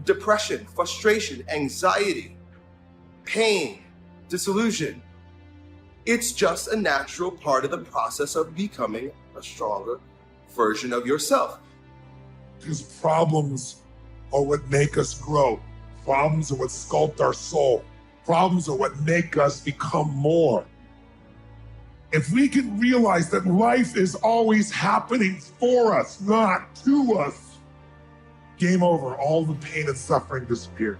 depression, frustration, anxiety, pain, disillusion. It's just a natural part of the process of becoming a stronger version of yourself. Because problems are what make us grow. Problems are what sculpt our soul. Problems are what make us become more. If we can realize that life is always happening for us, not to us, game over. All the pain and suffering disappears.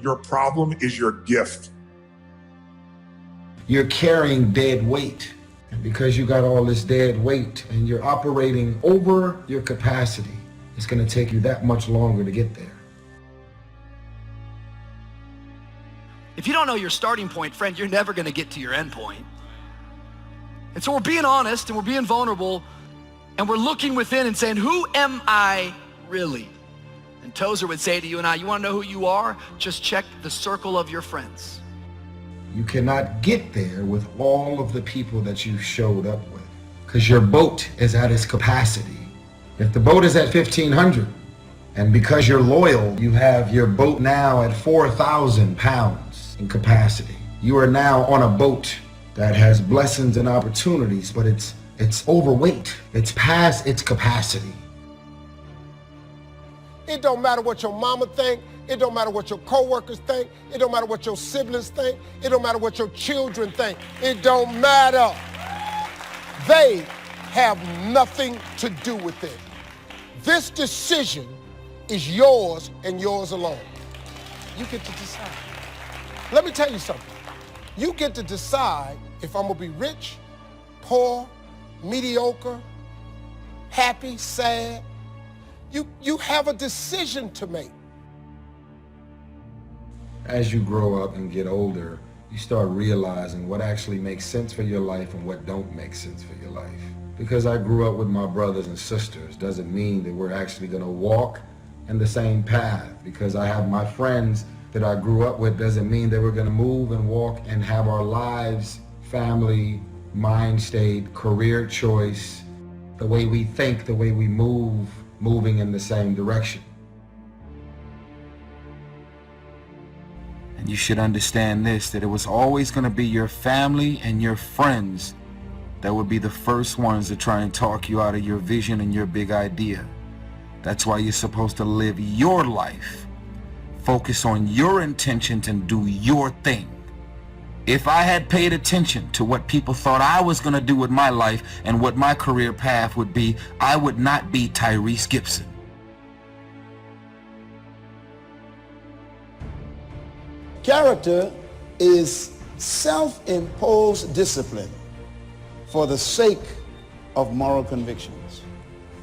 Your problem is your gift. You're carrying dead weight. And because you got all this dead weight and you're operating over your capacity, it's going to take you that much longer to get there. If you don't know your starting point, friend, you're never going to get to your end point. And so we're being honest and we're being vulnerable and we're looking within and saying, who am I really? And Tozer would say to you and I, you want to know who you are? Just check the circle of your friends. You cannot get there with all of the people that you showed up with because your boat is at its capacity. If the boat is at 1,500 and because you're loyal, you have your boat now at 4,000 pounds in capacity. You are now on a boat that has blessings and opportunities, but it's overweight. It's past its capacity. It don't matter what your mama think. It don't matter what your coworkers think. It don't matter what your siblings think. It don't matter what your children think. It don't matter. They have nothing to do with it. This decision is yours and yours alone. You get to decide. Let me tell you something. You get to decide if I'm gonna be rich, poor, mediocre, happy, sad. You have a decision to make. As you grow up and get older, you start realizing what actually makes sense for your life and what don't make sense for your life. Because I grew up with my brothers and sisters doesn't mean that we're actually gonna walk in the same path. Because I have my friends that I grew up with doesn't mean that we're gonna move and walk and have our lives, family, mind state, career choice, the way we think, the way we move, moving in the same direction. And you should understand this, that it was always going to be your family and your friends that would be the first ones to try and talk you out of your vision and your big idea. That's why you're supposed to live your life, focus on your intentions and do your thing. If I had paid attention to what people thought I was going to do with my life and what my career path would be, I would not be Tyrese Gibson. Character is self-imposed discipline for the sake of moral convictions.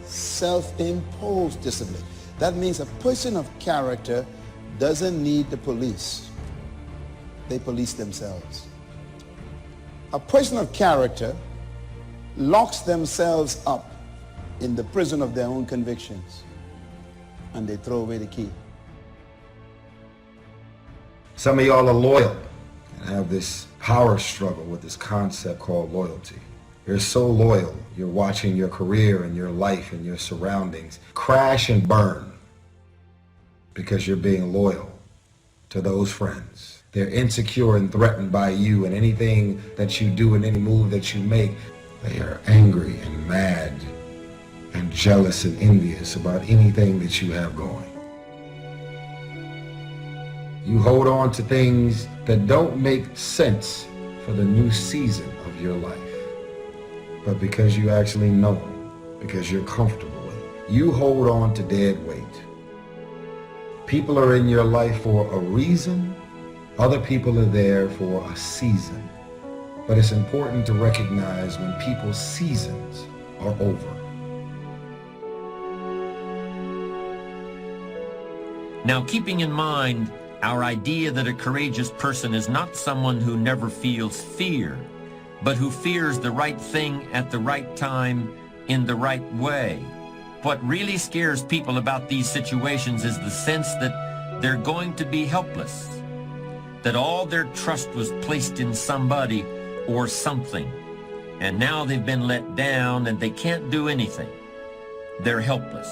Self-imposed discipline. That means a person of character doesn't need the police. They police themselves. A person of character locks themselves up in the prison of their own convictions and they throw away the key. Some of y'all are loyal and have this power struggle with this concept called loyalty. You're so loyal, you're watching your career and your life and your surroundings crash and burn because you're being loyal to those friends. They're insecure and threatened by you and anything that you do and any move that you make. They are angry and mad and jealous and envious about anything that you have going. You hold on to things that don't make sense for the new season of your life. But because you actually know them, because you're comfortable with it, you hold on to dead weight. People are in your life for a reason. Other people are there for a season. But it's important to recognize when people's seasons are over. Now, keeping in mind our idea that a courageous person is not someone who never feels fear, but who fears the right thing at the right time in the right way. What really scares people about these situations is the sense that they're going to be helpless, that all their trust was placed in somebody or something, and now they've been let down and they can't do anything. They're helpless.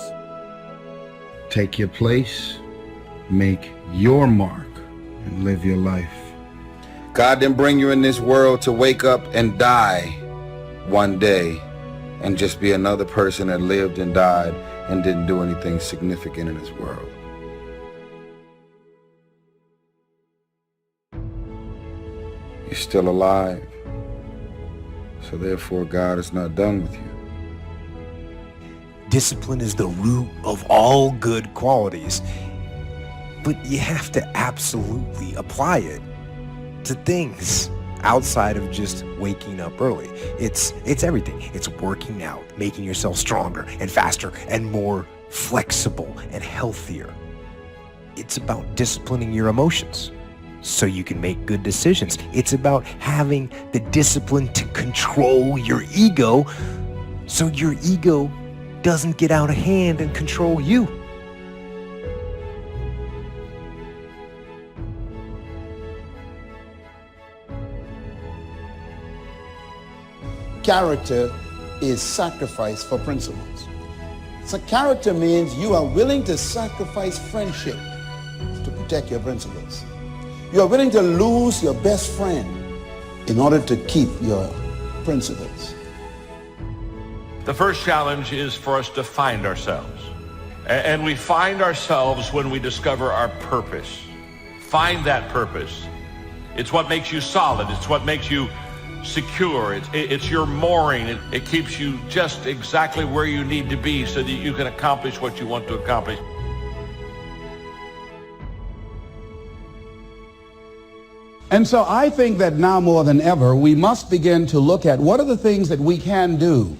Take your place, make your mark, and live your life. God didn't bring you in this world to wake up and die one day and just be another person that lived and died and didn't do anything significant in this world. You're still alive, so therefore God is not done with you. Discipline is the root of all good qualities, but you have to absolutely apply it to things outside of just waking up early. It's everything. It's working out, making yourself stronger and faster and more flexible and healthier. It's about disciplining your emotions so you can make good decisions. It's about having the discipline to control your ego so your ego doesn't get out of hand and control you. Character is sacrifice for principles. So character means you are willing to sacrifice friendship to protect your principles. You are willing to lose your best friend in order to keep your principles. The first challenge is for us to find ourselves. And we find ourselves when we discover our purpose. Find that purpose. It's what makes you solid. It's what makes you secure. It's your mooring. It keeps you just exactly where you need to be so that you can accomplish what you want to accomplish. And so I think that now more than ever, we must begin to look at what are the things that we can do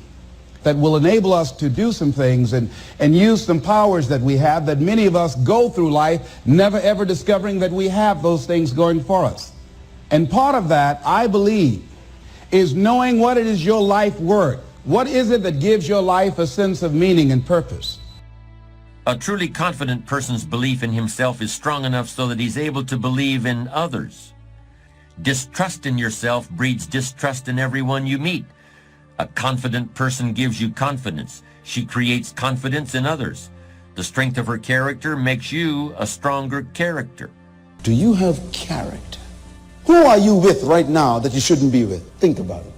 that will enable us to do some things and use some powers that we have, that many of us go through life never ever discovering that we have those things going for us. And part of that, I believe, is knowing what it is your life worth. What is it that gives your life a sense of meaning and purpose? A truly confident person's belief in himself is strong enough so that he's able to believe in others. Distrust in yourself breeds distrust in everyone you meet. A confident person gives you confidence. She creates confidence in others. The strength of her character makes you a stronger character. Do you have character? Who are you with right now that you shouldn't be with? Think about it.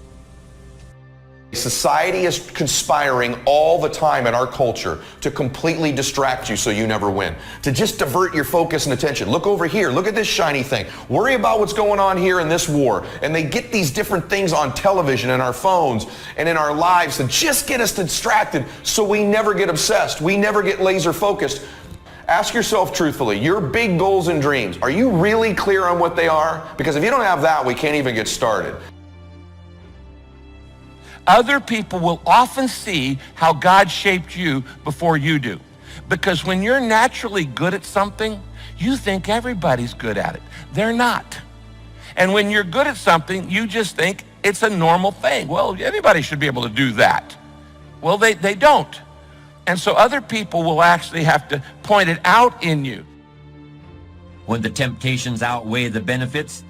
Society is conspiring all the time in our culture to completely distract you so you never win, to just divert your focus and attention. Look over here, look at this shiny thing. Worry about what's going on here in this war. And they get these different things on television and our phones and in our lives to just get us distracted so we never get obsessed. We never get laser focused. Ask yourself truthfully, your big goals and dreams, are you really clear on what they are? Because if you don't have that, we can't even get started. Other people will often see how God shaped you before you do. Because when you're naturally good at something, you think everybody's good at it. They're not. And when you're good at something, you just think it's a normal thing. Well, anybody should be able to do that. Well, they don't. And so other people will actually have to point it out in you. When the temptations outweigh the benefits,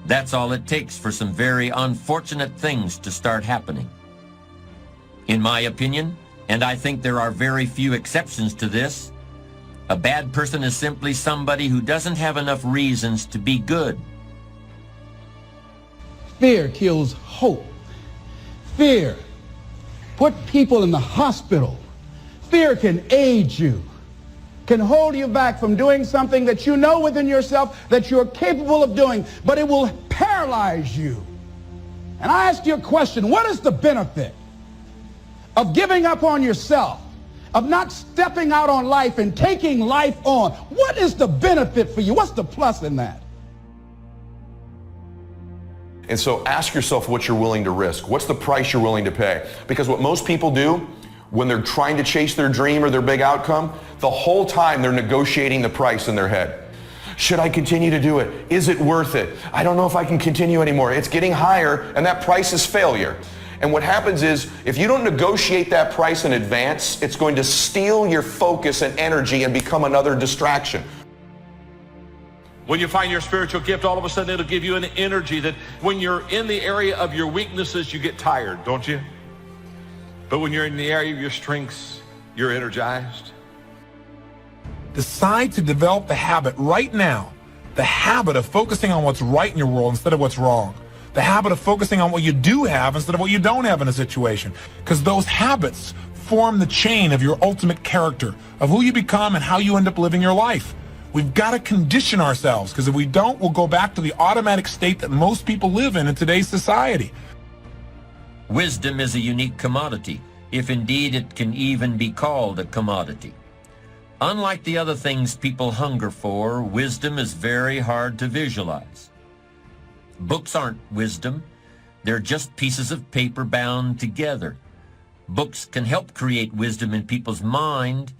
that's all it takes for some very unfortunate things to start happening. In my opinion, and I think there are very few exceptions to this, a bad person is simply somebody who doesn't have enough reasons to be good. Fear kills hope. Fear put people in the hospital. Fear can aid you, can hold you back from doing something that you know within yourself that you're capable of doing, but it will paralyze you. And I ask you a question, what is the benefit of giving up on yourself, of not stepping out on life and taking life on? What is the benefit for you? What's the plus in that? And so ask yourself what you're willing to risk. What's the price you're willing to pay? Because what most people do when they're trying to chase their dream or their big outcome, the whole time they're negotiating the price in their head. Should I continue to do it? Is it worth it? I don't know if I can continue anymore. It's getting higher, and that price is failure. And what happens is, if you don't negotiate that price in advance, it's going to steal your focus and energy and become another distraction. When you find your spiritual gift, all of a sudden it'll give you an energy that when you're in the area of your weaknesses, you get tired, don't you? But when you're in the area of your strengths, you're energized. Decide to develop the habit right now, the habit of focusing on what's right in your world instead of what's wrong. The habit of focusing on what you do have instead of what you don't have in a situation. Because those habits form the chain of your ultimate character, of who you become and how you end up living your life. We've got to condition ourselves, because if we don't, we'll go back to the automatic state that most people live in today's society. Wisdom is a unique commodity, if indeed it can even be called a commodity. Unlike the other things people hunger for, wisdom is very hard to visualize. Books aren't wisdom. They're just pieces of paper bound together. Books can help create wisdom in people's mind,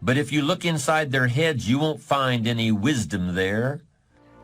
but if you look inside their heads, you won't find any wisdom there.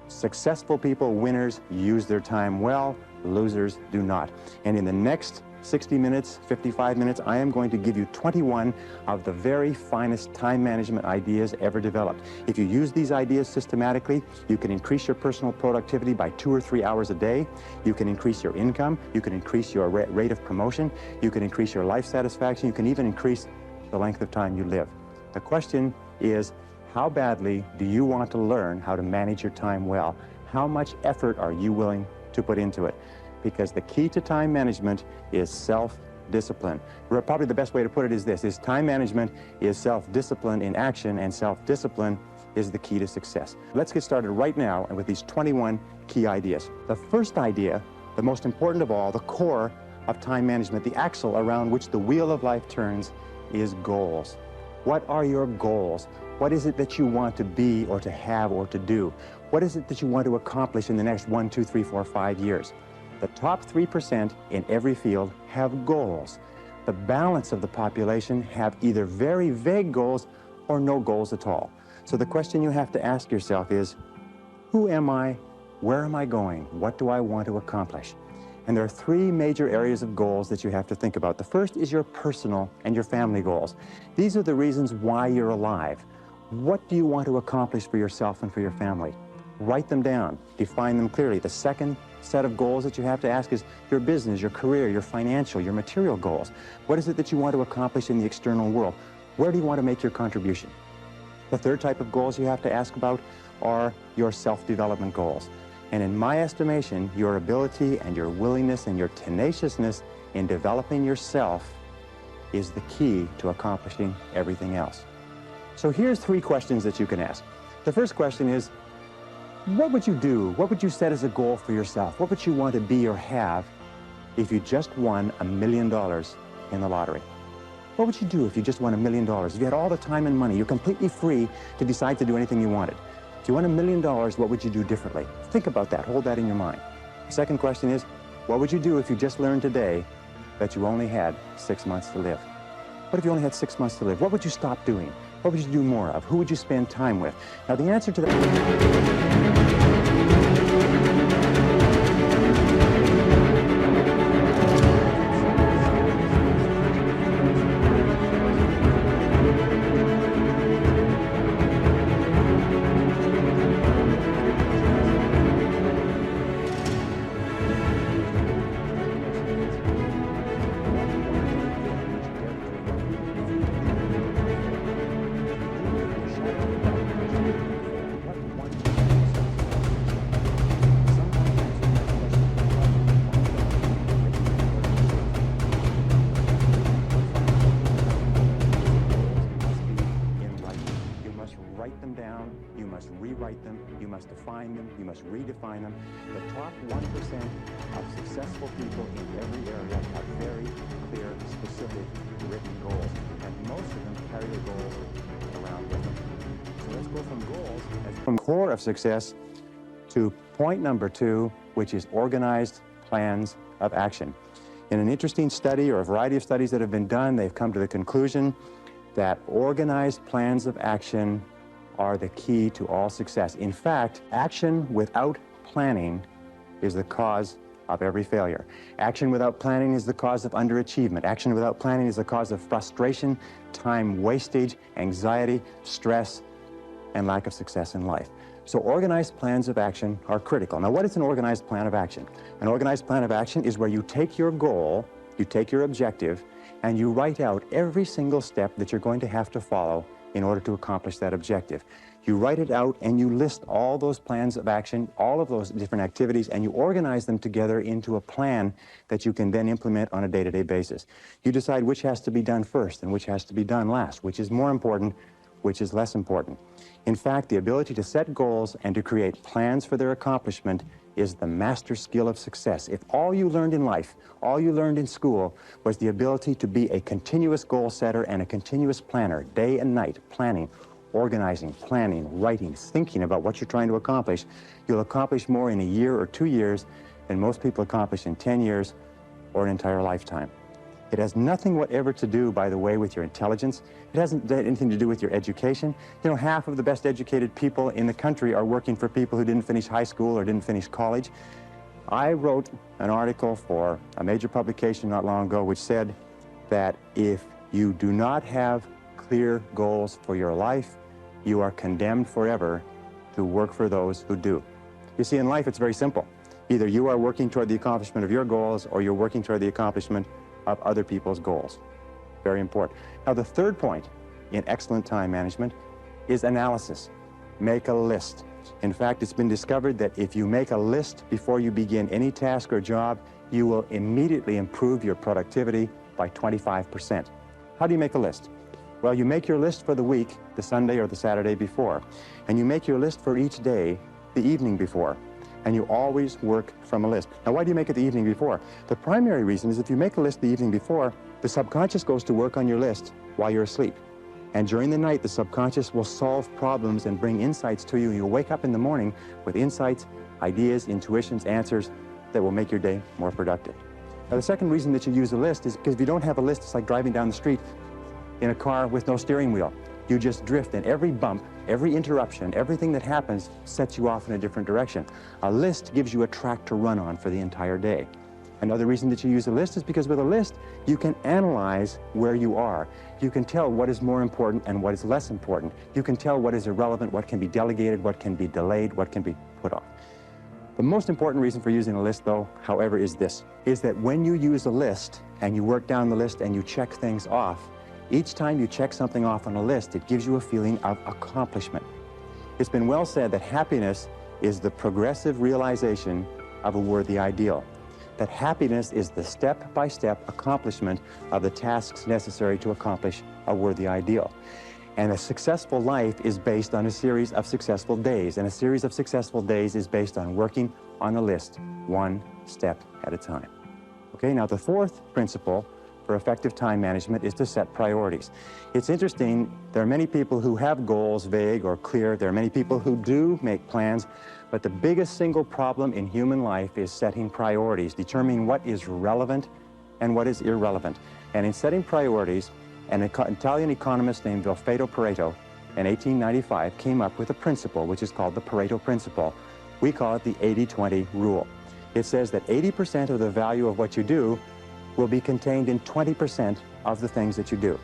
Successful people, winners, use their time well. Losers do not. And in the next 60 minutes, 55 minutes, I am going to give you 21 of the very finest time management ideas ever developed. If you use these ideas systematically, you can increase your personal productivity by 2 or 3 hours a day. You can increase your income. You can increase your rate of promotion. You can increase your life satisfaction. You can even increase the length of time you live. The question is, how badly do you want to learn how to manage your time well? How much effort are you willing to put into it? Because the key to time management is self-discipline. Probably the best way to put it is this, is time management is self-discipline in action, and self-discipline is the key to success. Let's get started right now with these 21 key ideas. The first idea, the most important of all, the core of time management, the axle around which the wheel of life turns, is goals. What are your goals? What is it that you want to be or to have or to do? What is it that you want to accomplish in the next 1, 2, 3, 4, 5 years? The top 3% in every field have goals. The balance of the population have either very vague goals or no goals at all. So the question you have to ask yourself is, who am I? Where am I going? What do I want to accomplish? And there are 3 major areas of goals that you have to think about. The first is your personal and your family goals. These are the reasons why you're alive. What do you want to accomplish for yourself and for your family? Write them down, define them clearly. The second set of goals that you have to ask is your business, your career, your financial, your material goals. What is it that you want to accomplish in the external world? Where do you want to make your contribution? The third type of goals you have to ask about are your self-development goals. And in my estimation, your ability and your willingness and your tenaciousness in developing yourself is the key to accomplishing everything else. So here's 3 questions that you can ask. The first question is, what would you do? What would you set as a goal for yourself? What would you want to be or have if you just won $1 million in the lottery? What would you do if you just won $1 million? If you had all the time and money, you're completely free to decide to do anything you wanted. If you won $1 million, what would you do differently? Think about that. Hold that in your mind. The second question is, what would you do if you just learned today that you only had 6 months to live? What if you only had 6 months to live? What would you stop doing? What would you do more of? Who would you spend time with? Now, the answer to that... Rewrite them, you must define them, you must redefine them. The top 1% of successful people in every area have very clear, specific, written goals. And most of them carry their goals around with them. So let's go from goals as from core of success to point number 2, which is organized plans of action. In an interesting study, or a variety of studies that have been done, they've come to the conclusion that organized plans of action are the key to all success. In fact, action without planning is the cause of every failure. Action without planning is the cause of underachievement. Action without planning is the cause of frustration, time wastage, anxiety, stress, and lack of success in life. So organized plans of action are critical. Now, what is an organized plan of action? An organized plan of action is where you take your goal, you take your objective, and you write out every single step that you're going to have to follow in order to accomplish that objective. You write it out and you list all those plans of action, all of those different activities, and you organize them together into a plan that you can then implement on a day-to-day basis. You decide which has to be done first and which has to be done last, which is more important, which is less important. In fact, the ability to set goals and to create plans for their accomplishment is the master skill of success. If all you learned in life, all you learned in school was the ability to be a continuous goal setter and a continuous planner, day and night, planning, organizing, planning, writing, thinking about what you're trying to accomplish, you'll accomplish more in a year or 2 years than most people accomplish in 10 years or an entire lifetime. It has nothing whatever to do, by the way, with your intelligence. It hasn't anything to do with your education. You know, half of the best educated people in the country are working for people who didn't finish high school or didn't finish college. I wrote an article for a major publication not long ago which said that if you do not have clear goals for your life, you are condemned forever to work for those who do. You see, in life, it's very simple. Either you are working toward the accomplishment of your goals or you're working toward the accomplishment of other people's goals. Very important. Now, the third point in excellent time management is analysis. Make a list. In fact, it's been discovered that if you make a list before you begin any task or job, you will immediately improve your productivity by 25%. How do you make a list? Well, you make your list for the week, the Sunday or the Saturday before, and you make your list for each day the evening before, and you always work from a list. Now, why do you make it the evening before? The primary reason is if you make a list the evening before, the subconscious goes to work on your list while you're asleep. And during the night, the subconscious will solve problems and bring insights to you. You'll wake up in the morning with insights, ideas, intuitions, answers that will make your day more productive. Now, the second reason that you use a list is because if you don't have a list, it's like driving down the street in a car with no steering wheel. You just drift, and every bump, every interruption, everything that happens sets you off in a different direction. A list gives you a track to run on for the entire day. Another reason that you use a list is because with a list, you can analyze where you are. You can tell what is more important and what is less important. You can tell what is irrelevant, what can be delegated, what can be delayed, what can be put off. The most important reason for using a list, though, however, is this, is that when you use a list and you work down the list and you check things off, each time you check something off on a list, it gives you a feeling of accomplishment. It's been well said that happiness is the progressive realization of a worthy ideal. That happiness is the step-by-step accomplishment of the tasks necessary to accomplish a worthy ideal. And a successful life is based on a series of successful days, and a series of successful days is based on working on a list, one step at a time. Okay, now the fourth principle for effective time management is to set priorities. It's interesting, there are many people who have goals, vague or clear. There are many people who do make plans, but the biggest single problem in human life is setting priorities, determining what is relevant and what is irrelevant. And in setting priorities, an Italian economist named Vilfredo Pareto in 1895 came up with a principle which is called the Pareto principle. We call it the 80-20 rule. It says that 80% of the value of what you do will be contained in 20% of the things that you do.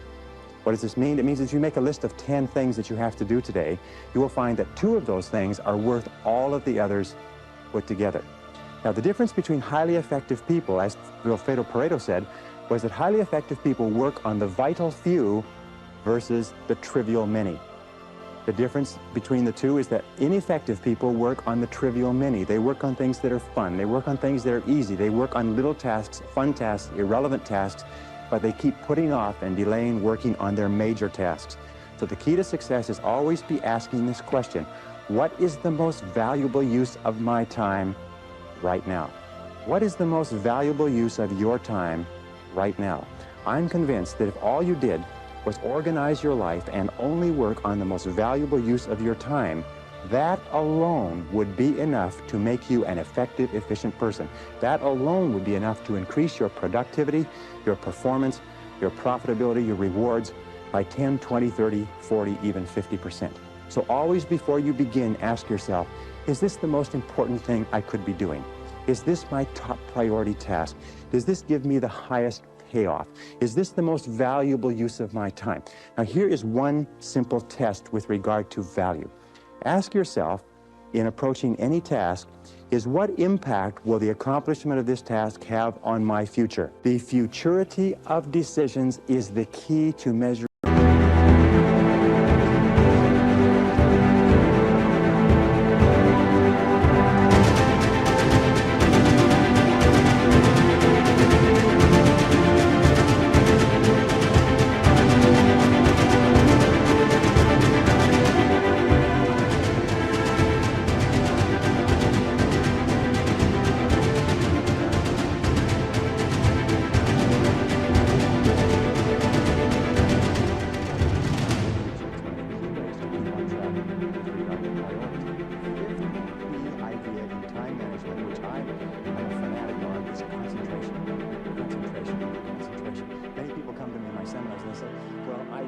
What does this mean? It means that if you make a list of 10 things that you have to do today, you will find that 2 of those things are worth all of the others put together. Now, the difference between highly effective people, as Vilfredo Pareto said, was that highly effective people work on the vital few versus the trivial many. The difference between the two is that ineffective people work on the trivial many. They work on things that are fun. They work on things that are easy. They work on little tasks, fun tasks, irrelevant tasks, but they keep putting off and delaying working on their major tasks. So the key to success is always be asking this question: what is the most valuable use of my time right now? What is the most valuable use of your time right now? I'm convinced that if all you did was organize your life and only work on the most valuable use of your time, that alone would be enough to make you an effective, efficient person. That alone would be enough to increase your productivity, your performance, your profitability, your rewards by 10, 20, 30, 40, even 50%. So always before you begin, ask yourself, is this the most important thing I could be doing? Is this my top priority task? Does this give me the highest payoff? Is this the most valuable use of my time? Now, here is one simple test with regard to value. Ask yourself, in approaching any task, is what impact will the accomplishment of this task have on my future? The futurity of decisions is the key to measure. seminars and they say, well, I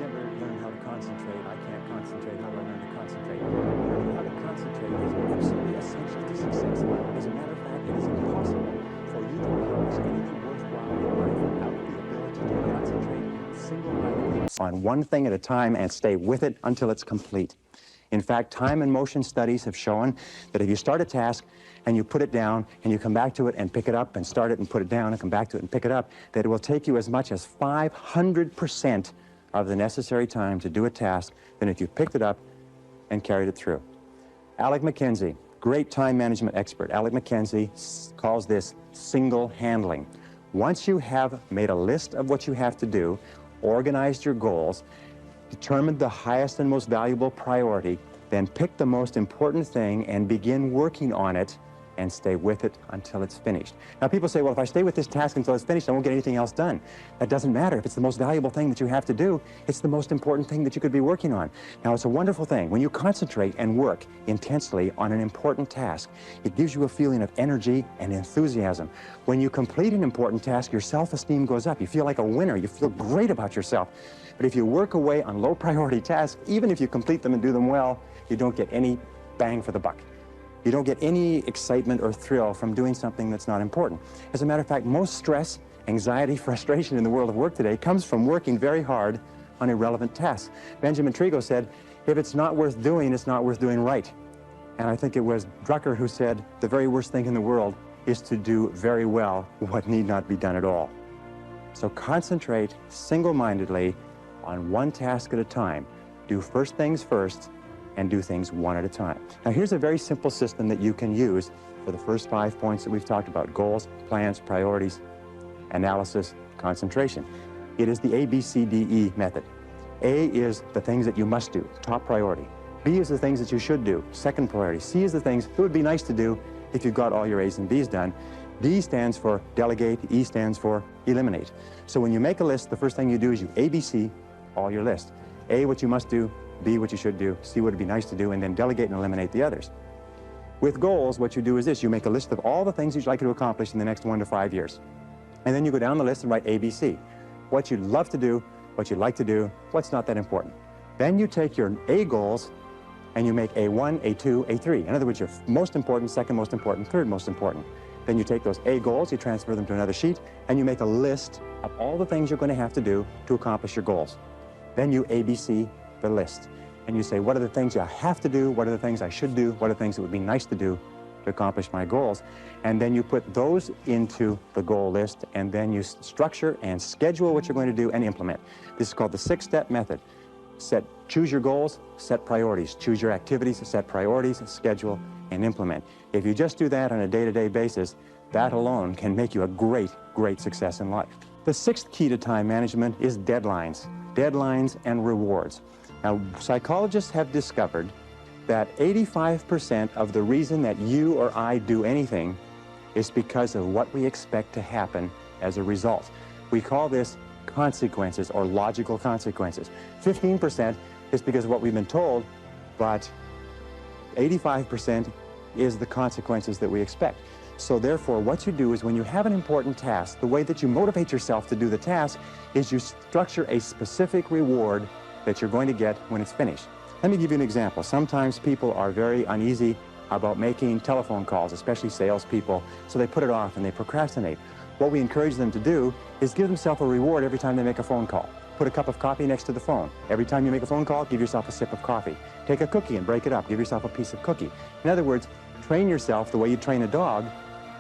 never learned how to concentrate. I can't concentrate. How do I learn to concentrate? Learning how to concentrate is absolutely essential to success. As a matter of fact, it is impossible for you to accomplish anything worthwhile in life without the ability to concentrate single-mindedly on one thing at a time and stay with it until it's complete. In fact, time and motion studies have shown that if you start a task and you put it down and you come back to it and pick it up and start it and put it down and come back to it and pick it up, that it will take you as much as 500% of the necessary time to do a task than if you picked it up and carried it through. Alec McKenzie, great time management expert. Alec McKenzie calls this single handling. Once you have made a list of what you have to do, organized your goals, determined the highest and most valuable priority, then pick the most important thing and begin working on it and stay with it until it's finished. Now people say, well, if I stay with this task until it's finished, I won't get anything else done. That doesn't matter. If it's the most valuable thing that you have to do, it's the most important thing that you could be working on. Now it's a wonderful thing. When you concentrate and work intensely on an important task, it gives you a feeling of energy and enthusiasm. When you complete an important task, your self-esteem goes up. You feel like a winner. You feel great about yourself. But if you work away on low priority tasks, even if you complete them and do them well, you don't get any bang for the buck. You don't get any excitement or thrill from doing something that's not important. As a matter of fact, most stress, anxiety, frustration in the world of work today comes from working very hard on irrelevant tasks. Benjamin Trigo said, if it's not worth doing, it's not worth doing right. And I think it was Drucker who said, the very worst thing in the world is to do very well what need not be done at all. So concentrate single-mindedly on one task at a time. Do first things first, and do things one at a time. Now here's a very simple system that you can use for the first 5 points that we've talked about: goals, plans, priorities, analysis, concentration. It is the ABCDE method. A is the things that you must do, top priority. B is the things that you should do, second priority. C is the things it would be nice to do if you got all your A's and B's done. D stands for delegate, E stands for eliminate. So when you make a list, the first thing you do is you ABC all your list. A, what you must do, B, what you should do, C, what would be nice to do, and then delegate and eliminate the others. With goals, what you do is this: you make a list of all the things you'd like to accomplish in the next 1 to 5 years. And then you go down the list and write ABC. What you'd love to do, what you'd like to do, what's not that important. Then you take your A goals and you make A1, A2, A3. In other words, your most important, second most important, third most important. Then you take those A goals, you transfer them to another sheet, and you make a list of all the things you're going to have to do to accomplish your goals. Then you ABC the list, and you say, what are the things I have to do, what are the things I should do, what are the things that would be nice to do to accomplish my goals, and then you put those into the goal list, and then you structure and schedule what you're going to do and implement. This is called the 6-step method. Choose your goals, set priorities. Choose your activities, set priorities, schedule, and implement. If you just do that on a day-to-day basis, that alone can make you a great, great success in life. The 6th key to time management is deadlines. Deadlines and rewards. Now, psychologists have discovered that 85% of the reason that you or I do anything is because of what we expect to happen as a result. We call this consequences or logical consequences. 15% is because of what we've been told, but 85% is the consequences that we expect. So therefore, what you do is when you have an important task, the way that you motivate yourself to do the task is you structure a specific reward that you're going to get when it's finished. Let me give you an example. Sometimes people are very uneasy about making telephone calls, especially salespeople, so they put it off and they procrastinate. What we encourage them to do is give themselves a reward every time they make a phone call. Put a cup of coffee next to the phone. Every time you make a phone call, give yourself a sip of coffee. Take a cookie and break it up. Give yourself a piece of cookie. In other words, train yourself the way you train a dog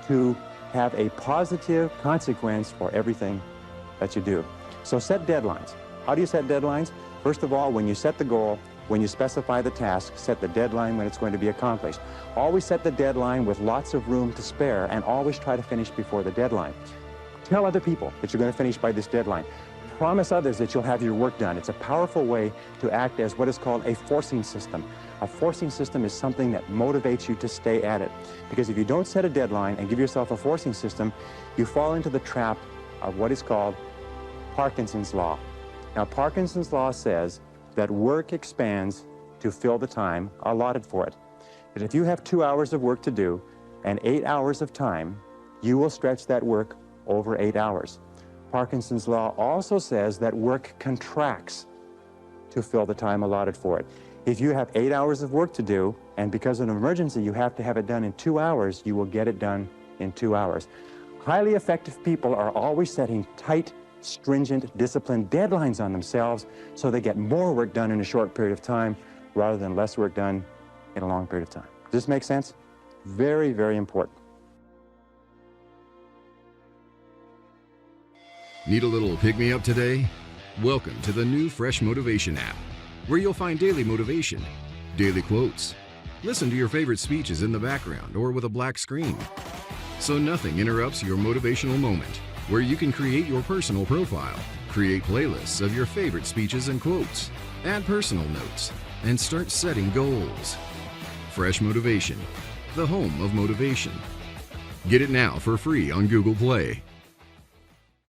to have a positive consequence for everything that you do. So set deadlines. How do you set deadlines? First of all, when you set the goal, when you specify the task, set the deadline when it's going to be accomplished. Always set the deadline with lots of room to spare, and always try to finish before the deadline. Tell other people that you're going to finish by this deadline. Promise others that you'll have your work done. It's a powerful way to act as what is called a forcing system. A forcing system is something that motivates you to stay at it. Because if you don't set a deadline and give yourself a forcing system, you fall into the trap of what is called Parkinson's law. Now, Parkinson's law says that work expands to fill the time allotted for it. That if you have 2 hours of work to do and 8 hours of time, you will stretch that work over 8 hours. Parkinson's law also says that work contracts to fill the time allotted for it. If you have 8 hours of work to do, and because of an emergency you have to have it done in 2 hours, you will get it done in 2 hours. Highly effective people are always setting tight, stringent, disciplined deadlines on themselves so they get more work done in a short period of time rather than less work done in a long period of time. Does this make sense? Very, very important. Need a little pick-me-up today? Welcome to the new Fresh Motivation app, where you'll find daily motivation, daily quotes. Listen to your favorite speeches in the background or with a black screen, so nothing interrupts your motivational moment, where you can create your personal profile, create playlists of your favorite speeches and quotes, add personal notes, and start setting goals. Fresh Motivation, the home of motivation. Get it now for free on Google Play.